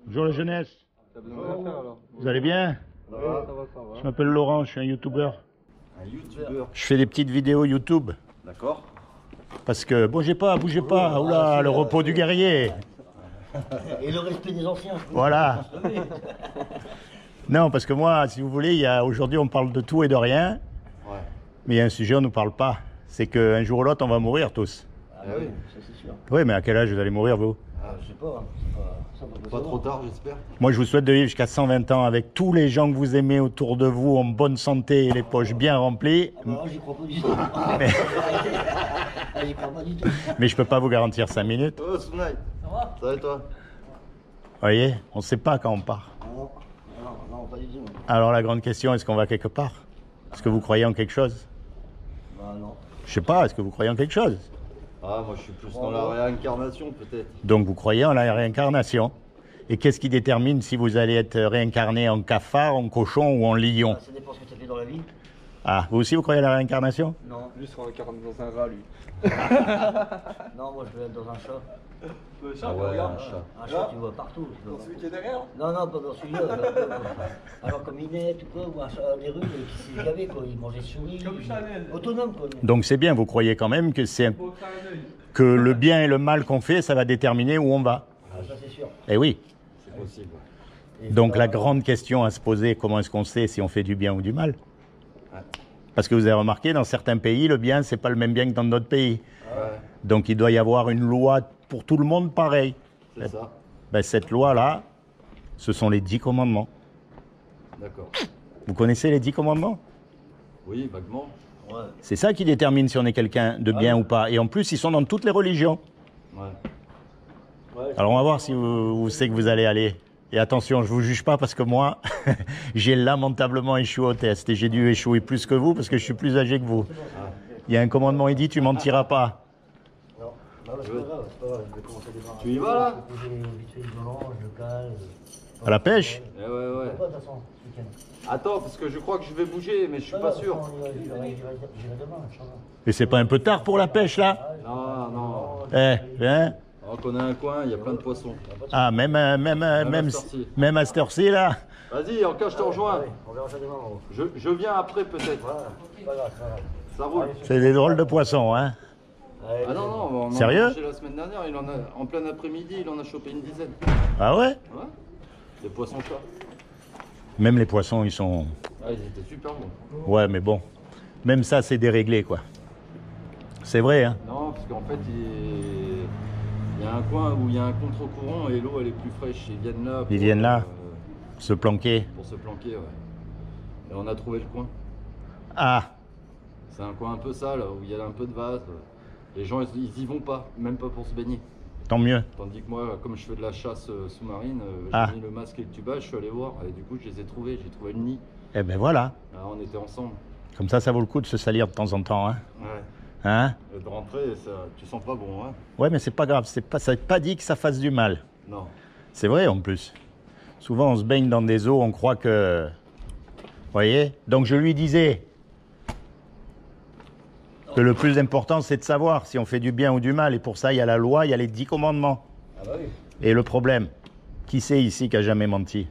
Bonjour la jeunesse. Alors. Vous allez bien? Ça va. Je m'appelle Laurent, je suis un youtubeur. Un youtubeur. Je fais des petites vidéos YouTube. D'accord. Parce que, bougez pas. Oula, le repos du guerrier. Et le respect des anciens. Voilà. Non, parce que moi, si vous voulez, aujourd'hui on parle de tout et de rien. Ouais. Mais il y a un sujet, on ne nous parle pas. C'est qu'un jour ou l'autre, on va mourir tous. Ah oui, ça c'est sûr. Oui, mais à quel âge vous allez mourir, vous? Je sais pas, Pas trop tard, j'espère. Moi, je vous souhaite de vivre jusqu'à 120 ans avec tous les gens que vous aimez autour de vous, en bonne santé et les poches bien remplies. Ah bah, j'y crois pas du tout. J'y crois pas du tout. Mais je peux pas vous garantir 5 minutes. Oh, Sunai. Ça va? Ça va et toi? Vous voyez, on ne sait pas quand on part. Non, pas du tout. Alors la grande question, est-ce qu'on va quelque part? Est-ce que vous croyez en quelque chose? Bah non. Je sais pas, est-ce que vous croyez en quelque chose? Ah, moi je suis plus dans la réincarnation peut-être. Donc vous croyez en la réincarnation. Et qu'est-ce qui détermine si vous allez être réincarné en cafard, en cochon ou en lion? Ça dépend ce que tu as fait dans la vie. Ah, vous aussi vous croyez à la réincarnation? Non. Lui sera incarné dans un rat, lui. Non, moi je veux être dans un chat. Le chat, Ah ouais, regarde. un chat. Un chat, tu vois partout. Tu vois. Dans celui qui est derrière. Non, pas dans celui-là. Alors comme Minette ou quoi, ou un chat des rues, qui s'est gavé quoi, il mangeait souris. Comme Chanel. Autonome quoi. Donc c'est bien, vous croyez quand même que Faut faire un œil. que le bien et le mal qu'on fait, ça va déterminer où on va. Ah, ça c'est sûr. Eh oui. C'est possible. Et Donc ça, la grande question à se poser, comment est-ce qu'on sait si on fait du bien ou du mal? Ouais. Parce que vous avez remarqué, dans certains pays, le bien, c'est pas le même bien que dans d'autres pays. Ouais, Donc il doit y avoir une loi pour tout le monde pareil. c'est ça. Ben, cette loi-là, ce sont les 10 commandements. D'accord. Vous connaissez les 10 commandements? Oui, vaguement. ouais. C'est ça qui détermine si on est quelqu'un de bien ou pas. Et en plus, ils sont dans toutes les religions. Ouais. Ouais, Alors on va voir si vous savez que vous allez aller. Et attention, je vous juge pas parce que moi, j'ai lamentablement échoué au test. Et j'ai dû échouer plus que vous parce que je suis plus âgé que vous. Il y a un commandement, il dit, tu mentiras pas. Non, c'est pas grave, je vais commencer à démarrer. Tu y vas là? Je vais poser vite fait l'isolant, je le cale. À la pêche? Ouais. De toute façon, ce week-end. Attends, parce que je crois que je vais bouger, mais je suis pas sûr. J'irai demain, Inch'Allah. Et c'est pas un peu tard pour la pêche là? Non. Eh, hein? Alors qu'on a un coin, il y a plein de poissons. Ah, même à cette heure-ci. à cette heure-ci là? Vas-y, en cas, je te rejoins. On verra ça demain. en gros. Je viens après peut-être. Voilà, c'est pas grave, c'est pas grave. Ça roule. C'est des drôles de poissons, hein? Allez, Ah non, on en Sérieux? a mangé la semaine dernière, en plein après-midi, il en a chopé une dizaine. Ah ouais? Ouais. Des poissons chats. Même les poissons, ils sont... Ah, ils étaient super bons. Ouais, mais bon. Même ça, c'est déréglé, quoi. C'est vrai, hein? Non, parce qu'en fait, il y a un coin où il y a un contre-courant et l'eau elle est plus fraîche. Ils viennent là. Ils viennent là. Se planquer. Pour se planquer, ouais. Et on a trouvé le coin. Ah, C'est un coin un peu sale où il y a un peu de vase. Les gens ils y vont pas, même pas pour se baigner. tant mieux. Tandis que moi, comme je fais de la chasse sous-marine, Ah. j'ai mis le masque et le tuba, je suis allé voir et du coup je les ai trouvés. J'ai trouvé le nid. Eh ben voilà. Alors, on était ensemble. Comme ça vaut le coup de se salir de temps en temps, hein? Ouais. Hein? Et de rentrer, ça, tu sens pas bon, hein? Ouais, mais c'est pas grave. Ça n'est pas dit que ça fasse du mal. Non. C'est vrai, en plus. Souvent, on se baigne dans des eaux, on croit que... Vous voyez? Donc, je lui disais que le plus important, c'est de savoir si on fait du bien ou du mal. Et pour ça, il y a la loi, il y a les 10 commandements. Ah bah oui. Et le problème, qui c'est ici qui a jamais menti?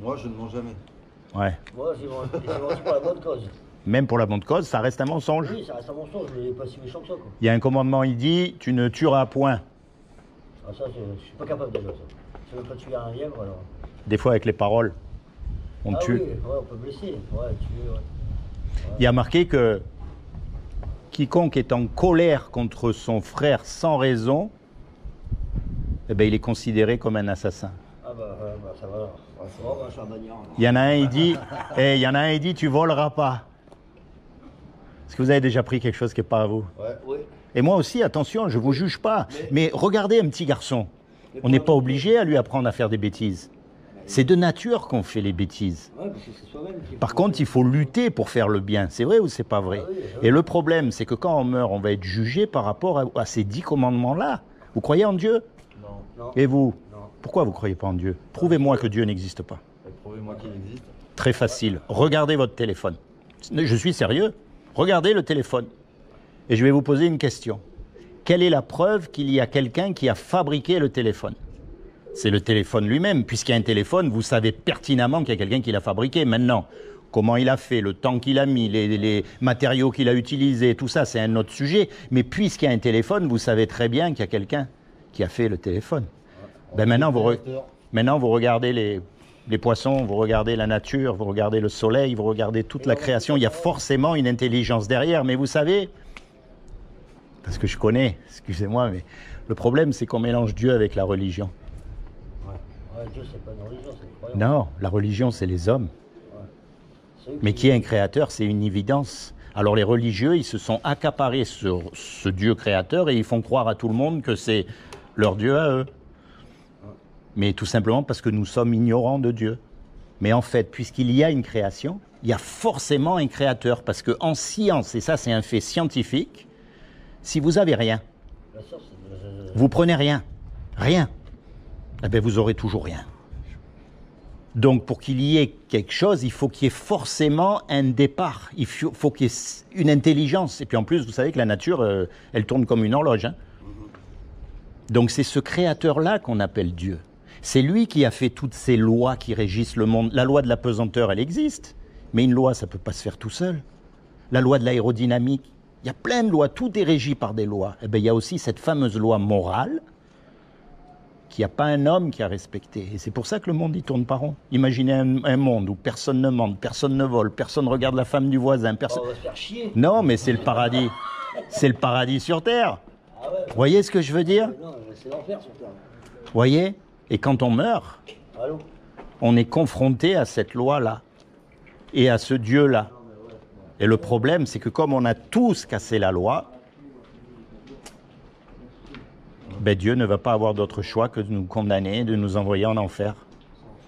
Moi, je ne mens jamais. Ouais. Moi, j'ai menti pour la bonne cause. Même pour la bonne cause, ça reste un mensonge. Oui, ça reste un mensonge, je n'ai pas si méchant que ça, quoi. Il y a un commandement, il dit, tu ne tueras point. Ah, ça, je suis pas capable de dire ça. Je ne veux pas tuer un lièvre, alors. Des fois, avec les paroles, on Ah tue. oui, ouais, on peut blesser. Ouais, tuer, ouais. Il y a marqué que quiconque est en colère contre son frère sans raison, eh ben, il est considéré comme un assassin. Ah bah, ça va. Ouais, bah, je suis un bagnard. alors. Il y en a un, il dit, tu voleras pas. Est-ce que vous avez déjà pris quelque chose qui n'est pas à vous? Ouais. Oui. Et moi aussi, attention, je ne vous juge pas. Mais regardez un petit garçon. On n'est pas obligé à lui apprendre à faire des bêtises. C'est de nature qu'on fait les bêtises. Ouais, parce que c'est soi-même qui. Par contre, il faut lutter pour faire le bien. C'est vrai ou c'est pas vrai? Ah oui, oui. Et le problème, c'est que quand on meurt, on va être jugé par rapport à ces 10 commandements-là. Vous croyez en Dieu? Non. Et vous? Non. Pourquoi vous ne croyez pas en Dieu? Prouvez-moi que Dieu n'existe pas. Prouvez-moi qu'il existe. Très facile. Regardez votre téléphone. Je suis sérieux. Regardez le téléphone. Et je vais vous poser une question. Quelle est la preuve qu'il y a quelqu'un qui a fabriqué le téléphone? C'est le téléphone lui-même. Puisqu'il y a un téléphone, vous savez pertinemment qu'il y a quelqu'un qui l'a fabriqué. Maintenant, comment il a fait, le temps qu'il a mis, les matériaux qu'il a utilisés, tout ça, c'est un autre sujet. Mais puisqu'il y a un téléphone, vous savez très bien qu'il y a quelqu'un qui a fait le téléphone. Ben maintenant, vous regardez les poissons, vous regardez la nature, vous regardez le soleil, vous regardez toute la création. Il y a forcément une intelligence derrière. Mais vous savez, parce que je connais, excusez-moi, mais le problème, c'est qu'on mélange Dieu avec la religion. Ouais, Dieu, c'est pas une religion, c'est une croyance. Non, la religion, c'est les hommes. Ouais. Mais qui est un créateur, c'est une évidence. Alors les religieux, ils se sont accaparés sur ce Dieu créateur et ils font croire à tout le monde que c'est leur Dieu à eux. Mais tout simplement parce que nous sommes ignorants de Dieu. Mais en fait, puisqu'il y a une création, il y a forcément un créateur. Parce qu'en science, et ça c'est un fait scientifique, si vous avez rien, La science, c'est vous prenez rien, eh bien vous aurez toujours rien. Donc pour qu'il y ait quelque chose, il faut qu'il y ait forcément un départ, il faut qu'il y ait une intelligence. Et puis en plus, vous savez que la nature, elle tourne comme une horloge. Hein. Donc c'est ce créateur-là qu'on appelle Dieu. C'est lui qui a fait toutes ces lois qui régissent le monde. La loi de la pesanteur, elle existe, mais une loi, ça ne peut pas se faire tout seul. La loi de l'aérodynamique, il y a plein de lois, tout est régi par des lois. Eh bien, il y a aussi cette fameuse loi morale qu'il n'y a pas un homme qui a respecté. Et c'est pour ça que le monde, il tourne pas rond. Imaginez un monde où personne ne mente, personne ne vole, personne ne regarde la femme du voisin. Personne... On va se faire chier. Non, mais c'est le paradis. C'est le paradis sur Terre. Ah ouais, Vous voyez ce que je veux dire? non, c'est l'enfer sur Terre. Vous voyez? Et quand on meurt, Allô? on est confronté à cette loi-là et à ce Dieu-là. Et le problème, c'est que comme on a tous cassé la loi, ben Dieu ne va pas avoir d'autre choix que de nous condamner, de nous envoyer en enfer.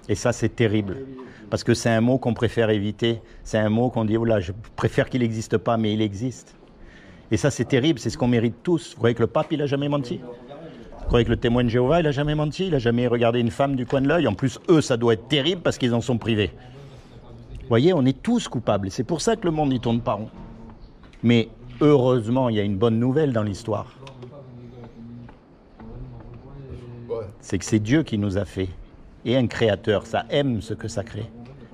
Et ça, c'est terrible. Parce que c'est un mot qu'on préfère éviter. C'est un mot qu'on dit, oh là, je préfère qu'il n'existe pas, mais il existe. Et ça, c'est terrible, c'est ce qu'on mérite tous. Vous croyez que le pape, il n'a jamais menti? Vous croyez que le témoin de Jéhovah, il n'a jamais menti? Il n'a jamais regardé une femme du coin de l'œil? En plus, eux, ça doit être terrible parce qu'ils en sont privés. Vous voyez, on est tous coupables. Et c'est pour ça que le monde n'y tourne pas rond. Mais heureusement, il y a une bonne nouvelle dans l'histoire. C'est que c'est Dieu qui nous a fait. Et un créateur, ça aime ce que ça crée.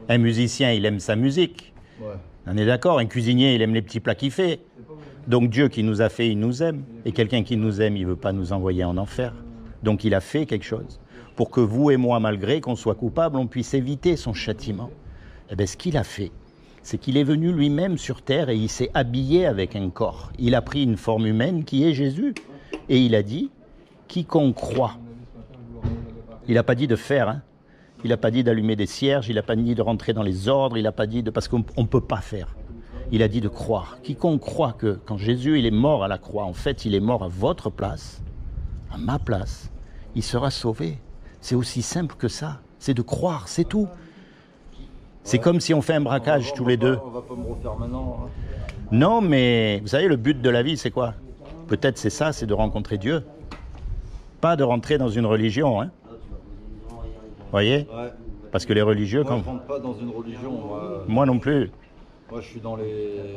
Un musicien, il aime sa musique. On est d'accord? Un cuisinier, il aime les petits plats qu'il fait. Donc Dieu qui nous a fait, il nous aime. Et quelqu'un qui nous aime, il ne veut pas nous envoyer en enfer. Donc il a fait quelque chose. Pour que vous et moi, malgré qu'on soit coupables, on puisse éviter son châtiment. Eh bien, ce qu'il a fait, c'est qu'il est venu lui-même sur terre et il s'est habillé avec un corps. Il a pris une forme humaine qui est Jésus. Et il a dit, quiconque croit. Il n'a pas dit de faire, hein. Il n'a pas dit d'allumer des cierges, il n'a pas dit de rentrer dans les ordres, il n'a pas dit de... Parce qu'on ne peut pas faire. Il a dit de croire. Quiconque croit que quand Jésus il est mort à la croix, en fait, il est mort à votre place, à ma place, il sera sauvé. C'est aussi simple que ça. C'est de croire, c'est tout. C'est comme si on fait un braquage tous les deux. On va pas me refaire maintenant. Hein. Non, mais vous savez, le but de la vie, c'est quoi? Peut-être c'est ça, c'est de rencontrer Dieu. Pas de rentrer dans une religion, hein. Vous voyez? Ouais. Parce que les religieux... Moi, quand... je rentre pas dans une religion. Moi non plus. Moi, je suis dans les...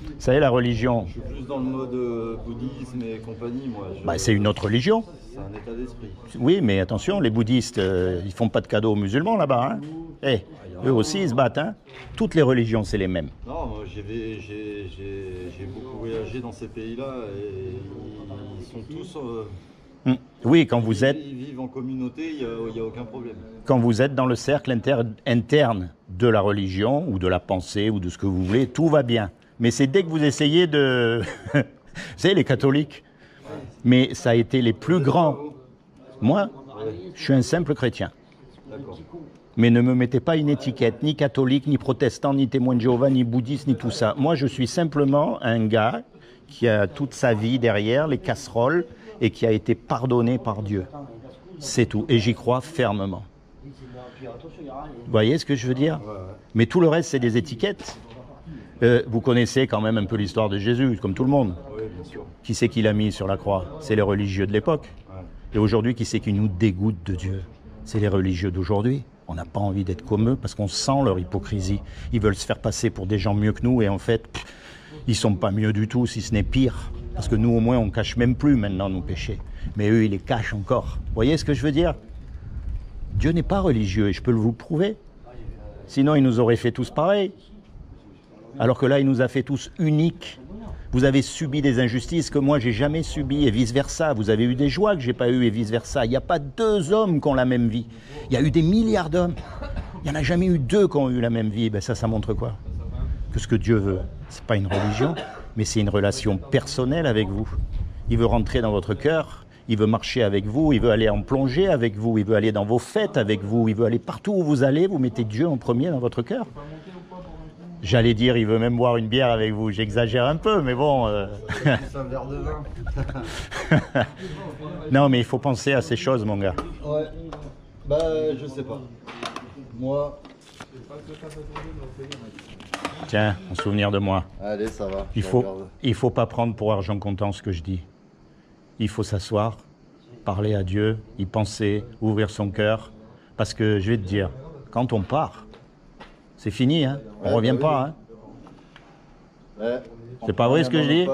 Vous savez, la religion... Je suis plus dans le mode bouddhisme et compagnie, moi. Bah, c'est une autre religion. C'est un état d'esprit. Oui, mais attention, les bouddhistes, ils font pas de cadeaux aux musulmans là-bas. Hein. Eh, eux aussi, ils se battent. Hein. Toutes les religions, c'est les mêmes. Non, moi, j'ai beaucoup voyagé dans ces pays-là et ils sont tous... Oui, quand vous êtes... Ils vivent en communauté, il n'y a aucun problème. Quand vous êtes dans le cercle interne de la religion ou de la pensée ou de ce que vous voulez, tout va bien. Mais c'est dès que vous essayez de... Vous savez, les catholiques, mais ça a été les plus grands. Moi, je suis un simple chrétien. D'accord. Mais ne me mettez pas une étiquette, ni catholique, ni protestant, ni témoin de Jéhovah, ni bouddhiste, ni tout ça. Moi, je suis simplement un gars qui a toute sa vie derrière, les casseroles, et qui a été pardonné par Dieu. C'est tout. Et j'y crois fermement. Vous voyez ce que je veux dire? Mais tout le reste, c'est des étiquettes. Vous connaissez quand même un peu l'histoire de Jésus, comme tout le monde. Oui, bien sûr. Qui c'est qui l'a mis sur la croix? C'est les religieux de l'époque. Ouais. Et aujourd'hui, qui c'est qui nous dégoûte de Dieu? C'est les religieux d'aujourd'hui. On n'a pas envie d'être comme eux parce qu'on sent leur hypocrisie. Ils veulent se faire passer pour des gens mieux que nous et en fait, ils sont pas mieux du tout, si ce n'est pire. Parce que nous, au moins, on cache même plus maintenant nos péchés. Mais eux, ils les cachent encore. Vous voyez ce que je veux dire? Dieu n'est pas religieux et je peux vous le prouver. Sinon, il nous aurait fait tous pareil. Alors que là, il nous a fait tous uniques. Vous avez subi des injustices que moi, j'ai jamais subies et vice-versa. Vous avez eu des joies que j'ai pas eues et vice-versa. Il n'y a pas deux hommes qui ont la même vie. Il y a eu des milliards d'hommes. Il n'y en a jamais eu deux qui ont eu la même vie. Ben ça montre quoi? Que ce que Dieu veut, ce n'est pas une religion, mais c'est une relation personnelle avec vous. Il veut rentrer dans votre cœur, il veut marcher avec vous, il veut aller en plongée avec vous, il veut aller dans vos fêtes avec vous, il veut aller partout où vous allez, vous mettez Dieu en premier dans votre cœur. J'allais dire, il veut même boire une bière avec vous, j'exagère un peu, mais bon... C'est un verre de vin. Non, mais il faut penser à ces choses, mon gars. Ouais. Bah, je sais pas. Moi... Tiens, en souvenir de moi. Allez, ça va. Il faut pas prendre pour argent comptant ce que je dis. Il faut s'asseoir, parler à Dieu, y penser, ouvrir son cœur. Parce que je vais te dire, quand on part, c'est fini, hein. On Ouais, revient bah oui. pas, hein. Ouais. C'est pas vrai ce que je dis?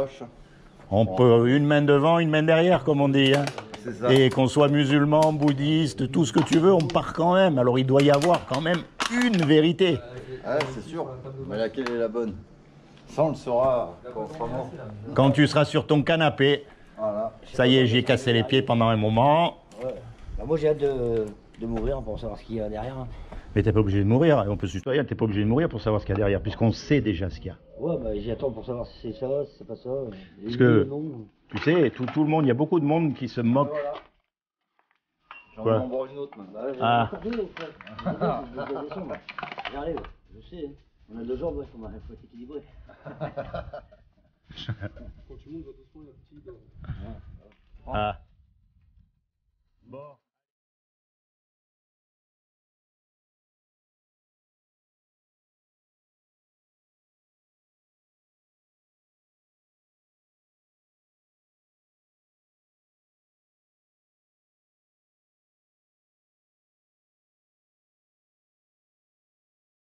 On peut une main devant, une main derrière, comme on dit, hein. C'est ça. Et qu'on soit musulman, bouddhiste, tout ce que tu veux, on part quand même. Alors il doit y avoir quand même une vérité. Ouais, c'est sûr. Mais laquelle est la bonne? Ça, on le saura quand on sera mort. Quand tu seras sur ton canapé, Voilà. ça y est, j'ai cassé les pieds pendant un moment. Ouais. Bah, moi j'ai hâte de mourir pour savoir ce qu'il y a derrière. Mais t'es pas obligé de mourir, on peut se tutoyer, t'es pas obligé de mourir pour savoir ce qu'il y a derrière, puisqu'on sait déjà ce qu'il y a. Ouais, bah j'y attends pour savoir si c'est ça, si c'est pas ça. Parce que- Non. Tu sais, tout le monde, il y a beaucoup de monde qui se moque. Voilà. J'en Quoi vais en boire une autre maintenant. Bah, j'ai Ah. encore deux, frère. J'arrive, je sais. On a 2 jambes, ouais, faut être équilibré. Quand tu montes, va doucement, il y a un petit. Ah. Bon.